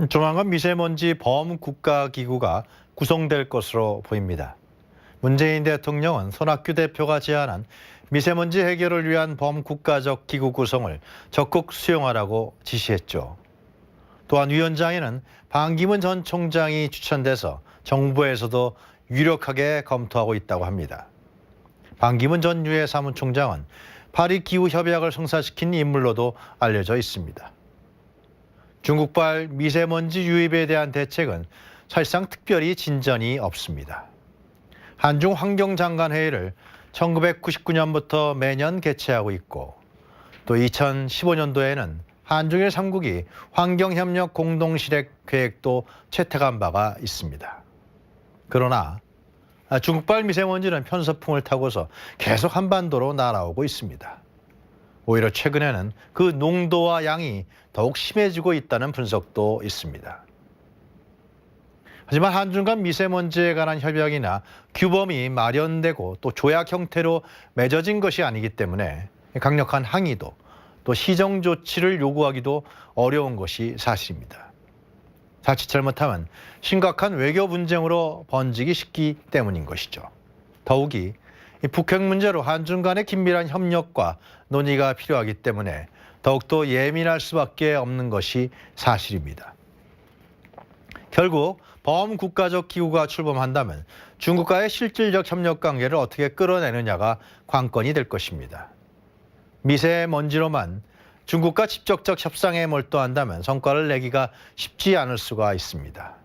조만간 미세먼지 범국가기구가 구성될 것으로 보입니다. 문재인 대통령은 손학규 대표가 제안한 미세먼지 해결을 위한 범국가적 기구 구성을 적극 수용하라고 지시했죠. 또한 위원장에는 반기문 전 총장이 추천돼서 정부에서도 유력하게 검토하고 있다고 합니다. 반기문 전 유엔 사무총장은 파리 기후협약을 성사시킨 인물로도 알려져 있습니다. 중국발 미세먼지 유입에 대한 대책은 사실상 특별히 진전이 없습니다. 한중 환경장관회의를 1999년부터 매년 개최하고 있고 또 2015년도에는 한중일 3국이 환경협력 공동실행 계획도 채택한 바가 있습니다. 그러나 중국발 미세먼지는 편서풍을 타고서 계속 한반도로 날아오고 있습니다. 오히려 최근에는 그 농도와 양이 더욱 심해지고 있다는 분석도 있습니다. 하지만 한중 간 미세먼지에 관한 협약이나 규범이 마련되고 또 조약 형태로 맺어진 것이 아니기 때문에 강력한 항의도 또 시정 조치를 요구하기도 어려운 것이 사실입니다. 자칫 잘못하면 심각한 외교 분쟁으로 번지기 쉽기 때문인 것이죠. 더욱이 북핵 문제로 한중 간의 긴밀한 협력과 논의가 필요하기 때문에 더욱더 예민할 수밖에 없는 것이 사실입니다. 결국 범국가적 기구가 출범한다면 중국과의 실질적 협력 관계를 어떻게 끌어내느냐가 관건이 될 것입니다. 미세먼지로만 중국과 직접적 협상에 몰두한다면 성과를 내기가 쉽지 않을 수가 있습니다.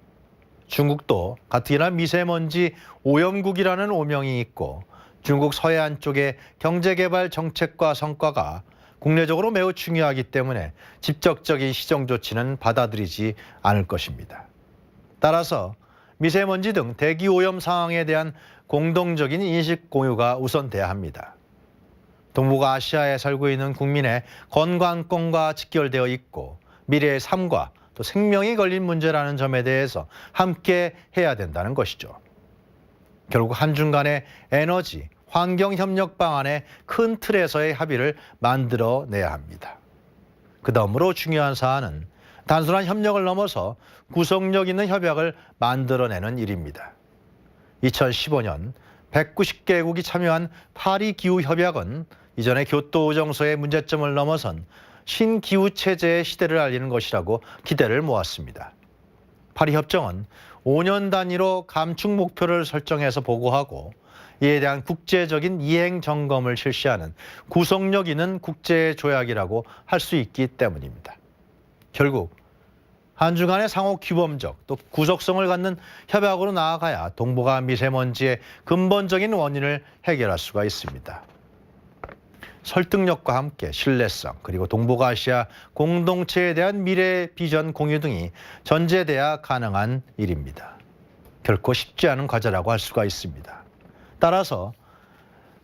중국도 가뜩이나 미세먼지 오염국이라는 오명이 있고 중국 서해안 쪽의 경제개발 정책과 성과가 국내적으로 매우 중요하기 때문에 직접적인 시정 조치는 받아들이지 않을 것입니다. 따라서 미세먼지 등 대기 오염 상황에 대한 공동적인 인식 공유가 우선돼야 합니다. 동북아시아에 살고 있는 국민의 건강권과 직결되어 있고 미래의 삶과 또 생명이 걸린 문제라는 점에 대해서 함께 해야 된다는 것이죠. 결국 한중 간의 에너지, 환경협력 방안의 큰 틀에서의 합의를 만들어내야 합니다. 그 다음으로 중요한 사안은 단순한 협력을 넘어서 구속력 있는 협약을 만들어내는 일입니다. 2015년 190개국이 참여한 파리 기후협약은 이전의 교토우정서의 문제점을 넘어선 신기후체제의 시대를 알리는 것이라고 기대를 모았습니다. 파리 협정은 5년 단위로 감축 목표를 설정해서 보고하고 이에 대한 국제적인 이행 점검을 실시하는 구속력 있는 국제조약이라고 할 수 있기 때문입니다. 결국 한중 간의 상호 규범적 또 구속성을 갖는 협약으로 나아가야 동북아 미세먼지의 근본적인 원인을 해결할 수가 있습니다. 설득력과 함께 신뢰성 그리고 동북아시아 공동체에 대한 미래 비전 공유 등이 전제돼야 가능한 일입니다. 결코 쉽지 않은 과제라고 할 수가 있습니다. 따라서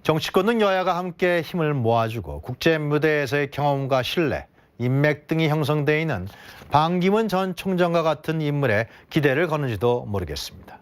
정치권 등 여야가 함께 힘을 모아주고 국제 무대에서의 경험과 신뢰, 인맥 등이 형성돼 있는 반기문 전 총장과 같은 인물에 기대를 거는지도 모르겠습니다.